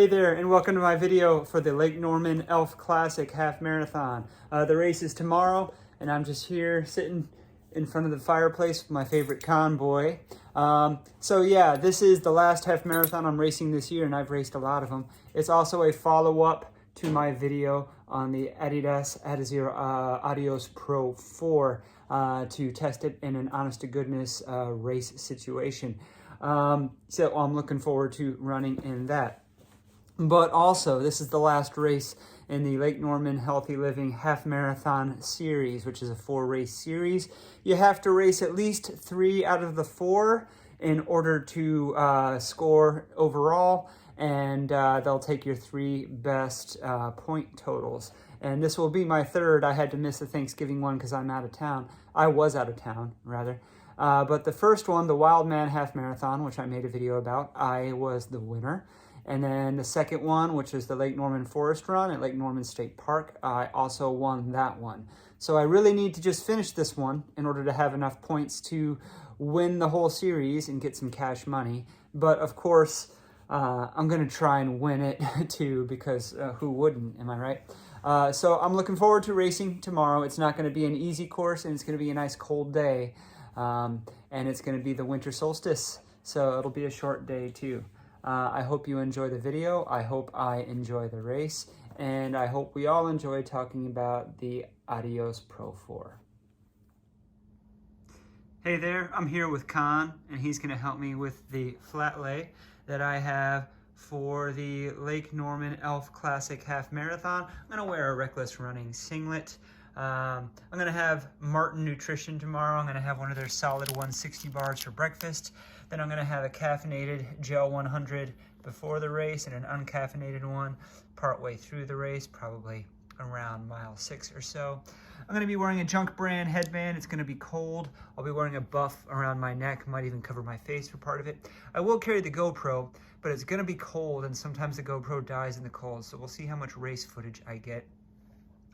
Hey there, and welcome to my video for the Lake Norman Elf Classic Half Marathon. The race is tomorrow, and I'm just here sitting in front of the fireplace with my favorite convoy. So yeah, this is the last half marathon I'm racing this year, and I've raced a lot of them. It's also a follow-up to my video on the Adidas Adizero Adios Pro 4 to test it in an honest-to-goodness race situation. So I'm looking forward to running in that. But also, this is the last race in the Lake Norman Healthy Living Half Marathon Series, which is a 4-race series. You have to race at least 3 out of the 4 in order to score overall, and they'll take your 3 best point totals. And this will be my 3rd. I had to miss the Thanksgiving one because I'm out of town. I was out of town, rather. But the first one, the Wild Man Half Marathon, which I made a video about, I was the winner. And then the second one, which is the Lake Norman Forest Run at Lake Norman State Park, I also won that one. So I really need to just finish this one in order to have enough points to win the whole series and get some cash money. But of course, I'm going to try and win it too, because who wouldn't, am I right? So I'm looking forward to racing tomorrow. It's not going to be an easy course, and it's going to be a nice cold day. And it's going to be the winter solstice, so it'll be a short day too. I hope you enjoy the video. I hope I enjoy the race, and I hope we all enjoy talking about the Adios Pro 4. Hey there, I'm here with Khan, and he's going to help me with the flat lay that I have for the Lake Norman Elf Classic Half Marathon. I'm going to wear a Reckless Running singlet. I'm going to have Martin Nutrition tomorrow. I'm going to have one of their solid 160 bars for breakfast. Then I'm going to have a caffeinated Gel 100 before the race and an uncaffeinated one partway through the race, probably around mile 6 or so. I'm going to be wearing a Junk Brand headband. It's going to be cold. I'll be wearing a buff around my neck, might even cover my face for part of it. I will carry the GoPro, but it's going to be cold, and sometimes the GoPro dies in the cold, so we'll see how much race footage I get.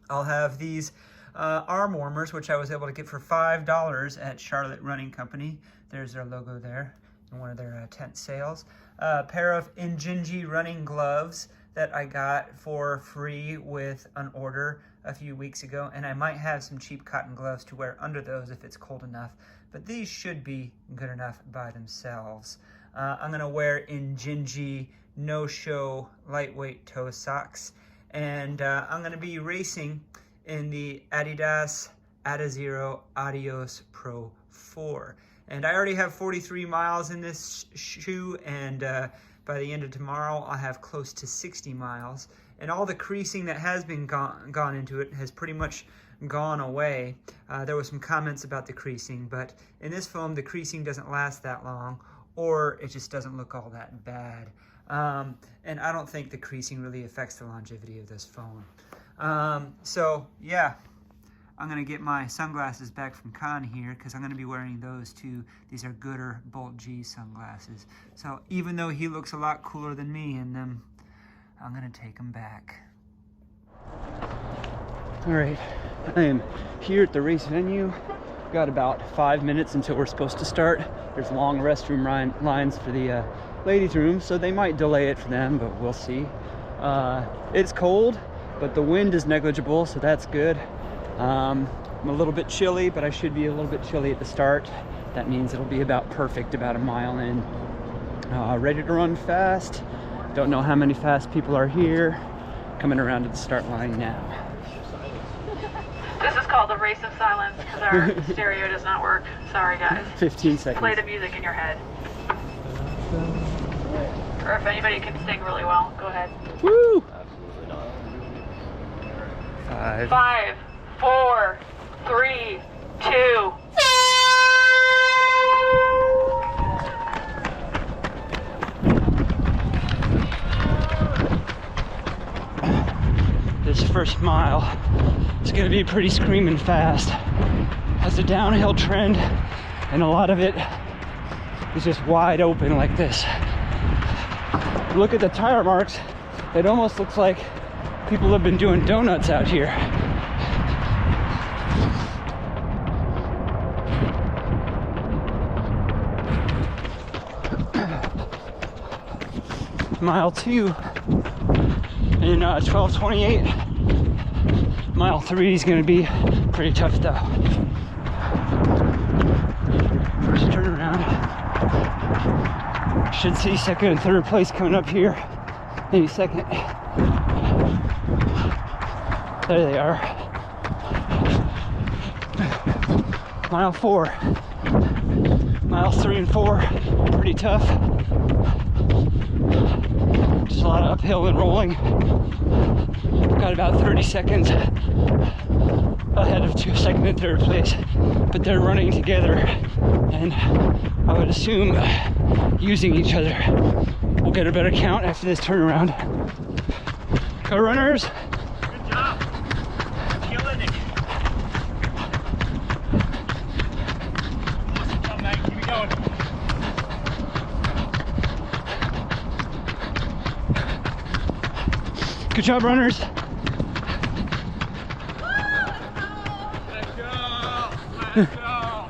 I'll have these arm warmers, which I was able to get for $5 at Charlotte Running Company. There's their logo there in one of their tent sales. A pair of Injinji running gloves that I got for free with an order a few weeks ago, and I might have some cheap cotton gloves to wear under those if it's cold enough, but these should be good enough by themselves. I'm going to wear Injinji no-show lightweight toe socks, and I'm going to be racing in the Adidas Adizero Adios Pro 4. And I already have 43 miles in this shoe, and by the end of tomorrow, I'll have close to 60 miles. And all the creasing that has been gone into it has pretty much gone away. There were some comments about the creasing, but in this foam, the creasing doesn't last that long, or it just doesn't look all that bad. And I don't think the creasing really affects the longevity of this foam. So yeah, I'm going to get my sunglasses back from Khan here because I'm going to be wearing those too. These are Gooder Bolt G sunglasses. So even though he looks a lot cooler than me in them, I'm going to take them back. All right, I am here at the race venue. Got about 5 minutes until we're supposed to start. There's long restroom lines for the ladies' room, so they might delay it for them, but we'll see. It's cold, but the wind is negligible, so that's good. I'm a little bit chilly, but I should be a little bit chilly at the start. That means it'll be about perfect, about a mile in. Ready to run fast. Don't know how many fast people are here. Coming around to the start line now. This is called the race of silence because our stereo does not work. Sorry, guys. 15 seconds. Play the music in your head. Or if anybody can sing really well, go ahead. Woo! 5, 4, 3, 2. This first mile is going to be pretty screaming fast. Has a downhill trend, and a lot of it is just wide open like this. Look at the tire marks. It almost looks like people have been doing donuts out here. mile 2 in 12:28. Mile 3 is going to be pretty tough though. First turnaround. Should see second and third place coming up here any second. There they are. Mile 4. Miles 3 and 4, pretty tough. Just a lot of uphill and rolling. Got about 30 seconds ahead of second and third place, but they're running together, and I would assume using each other. We'll get a better count after this turnaround. Go runners! Good job. Killing it. Awesome job, mate. Keep it going. Good job, runners! Let's go. Let's go.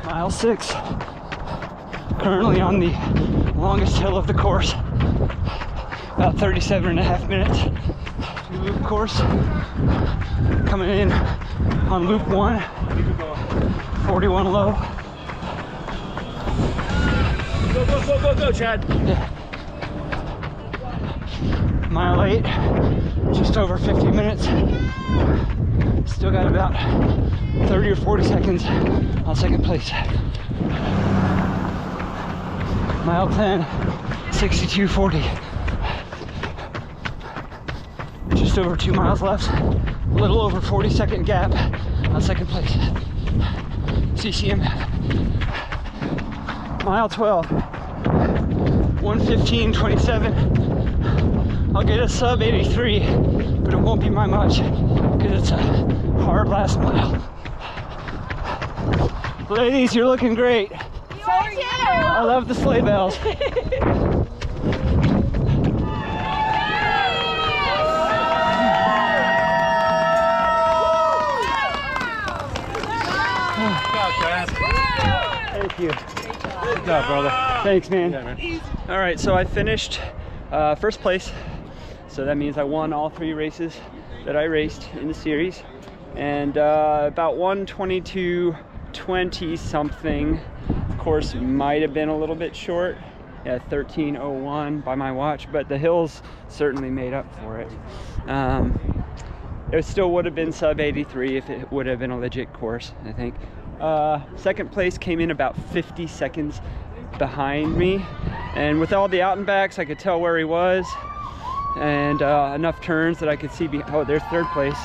Mile 6. Currently on the longest hill of the course. About 37.5 minutes. Loop course. Coming in on loop 1. 41 low. Go, go, go, go, go, Chad. Yeah. Mile 8. Just over 50 minutes. Still got about 30 or 40 seconds on second place. Mile 10, 62:40. Just over 2 miles left. A little over 40-second gap on second place. CCM. Mile 12, 1:15:27. I'll get a sub 83, but it won't be by much because it's a hard last mile. Ladies, you're looking great. You are too. I love the sleigh bells. Thank you. Good job, brother. Thanks, man. Yeah, man. All right, so I finished first place. So that means I won all 3 races that I raced in the series. And about 1:22:20 something. Of course, might have been a little bit short. Yeah, 13:01 by my watch, but the hills certainly made up for it. It still would have been sub 83 if it would have been a legit course, I think. Second place came in about 50 seconds behind me, and with all the out and backs I could tell where he was, and enough turns that I could see oh, there's third place,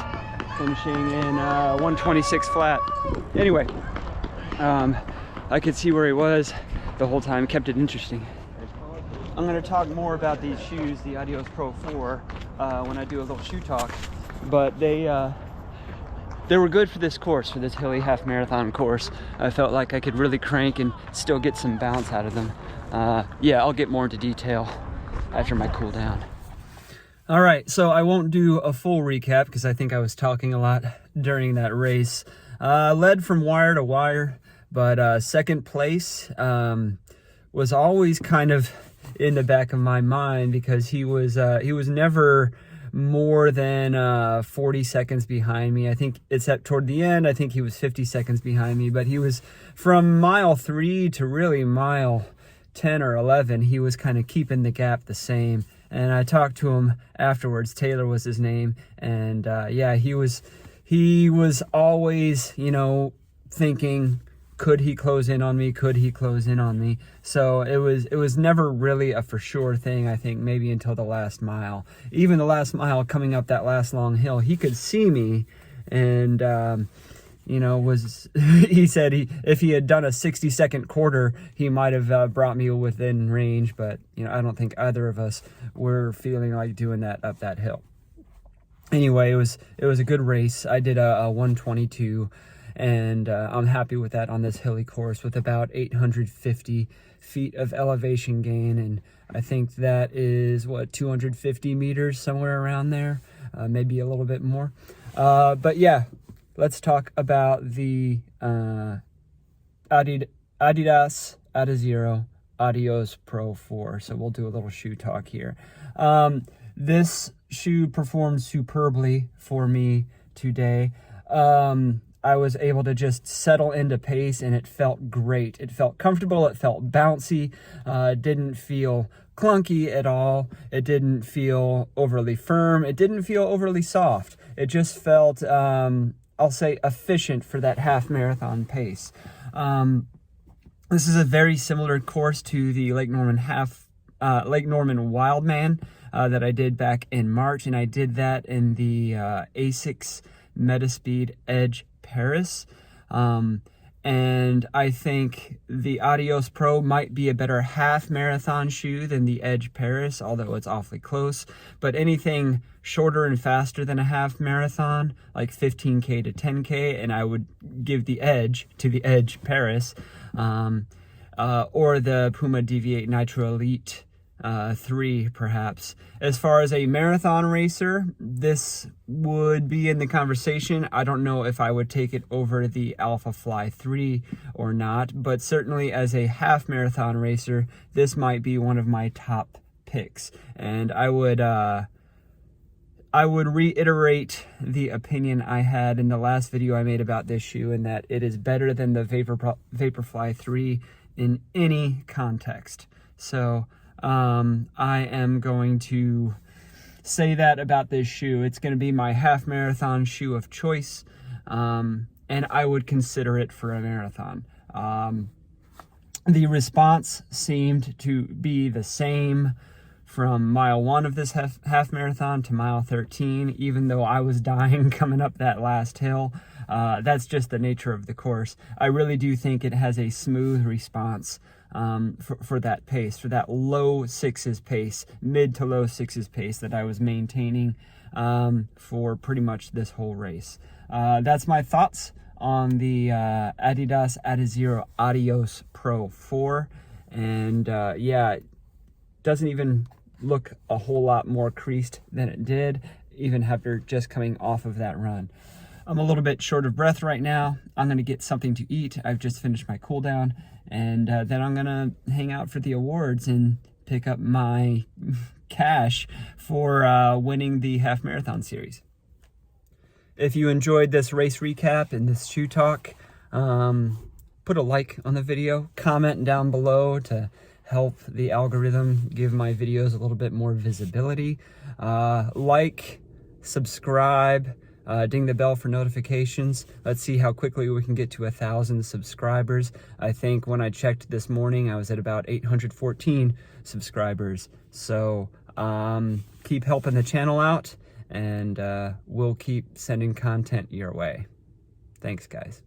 finishing in 1:26 flat. Anyway, I could see where he was the whole time, kept it interesting. I'm going to talk more about these shoes, the Adios Pro 4, when I do a little shoe talk, but they were good for this course, for this hilly half marathon course. I felt like I could really crank and still get some bounce out of them. Yeah, I'll get more into detail after my cool down. All right, so I won't do a full recap because I think I was talking a lot during that race. Led from wire to wire, but second place was always kind of in the back of my mind because he was never more than 40 seconds behind me. I think it's toward the end, I think he was 50 seconds behind me, but he was from mile 3 to really mile 10 or 11, he was kind of keeping the gap the same. And I talked to him afterwards. Taylor was his name, and yeah, he was always, you know, thinking, could he close in on me? Could he close in on me? So it was never really a for sure thing, I think, maybe until the last mile. Even the last mile coming up that last long hill, he could see me, and you know, he said if he had done a 60-second quarter, he might have brought me within range, but you know, I don't think either of us were feeling like doing that up that hill. Anyway, it was a good race. I did a 1:22, and I'm happy with that on this hilly course with about 850 feet of elevation gain, and I think that is what, 250 meters, somewhere around there, maybe a little bit more. But yeah, let's talk about the Adidas Adizero Adios Pro 4. So we'll do a little shoe talk here. This shoe performed superbly for me today. I was able to just settle into pace and it felt great. It felt comfortable. It felt bouncy. It didn't feel clunky at all. It didn't feel overly firm. It didn't feel overly soft. It just felt, I'll say, efficient for that half marathon pace. This is a very similar course to the Lake Norman Wildman that I did back in March, and I did that in the Asics Metaspeed Edge Paris. And I think the Adios Pro might be a better half marathon shoe than the Edge Paris, although it's awfully close. But anything shorter and faster than a half marathon, like 15K to 10K, and I would give the edge to the Edge Paris, or the Puma Deviate Nitro Elite 3, perhaps. As far as a marathon racer, this would be in the conversation. I don't know if I would take it over the Alpha Fly 3 or not, but certainly as a half marathon racer, this might be one of my top picks. And I would reiterate the opinion I had in the last video I made about this shoe, in that it is better than the Vaporfly 3 in any context. So I am going to say that about this shoe. It's going to be my half marathon shoe of choice, and I would consider it for a marathon. The response seemed to be the same from mile 1 of this half marathon to mile 13, even though I was dying coming up that last hill. That's just the nature of the course. I really do think it has a smooth response for that pace, for that low sixes pace, mid to low sixes pace that I was maintaining for pretty much this whole race. That's my thoughts on the Adidas Adizero Adios Pro 4. And yeah, it doesn't even look a whole lot more creased than it did, even after just coming off of that run. I'm a little bit short of breath right now. I'm going to get something to eat. I've just finished my cool down, and then I'm going to hang out for the awards and pick up my cash for winning the half marathon series. If you enjoyed this race recap and this shoe talk, put a like on the video, comment down below to help the algorithm give my videos a little bit more visibility. Like, subscribe, ding the bell for notifications. Let's see how quickly we can get to 1,000 subscribers. I think when I checked this morning, I was at about 814 subscribers. So keep helping the channel out, and we'll keep sending content your way. Thanks, guys.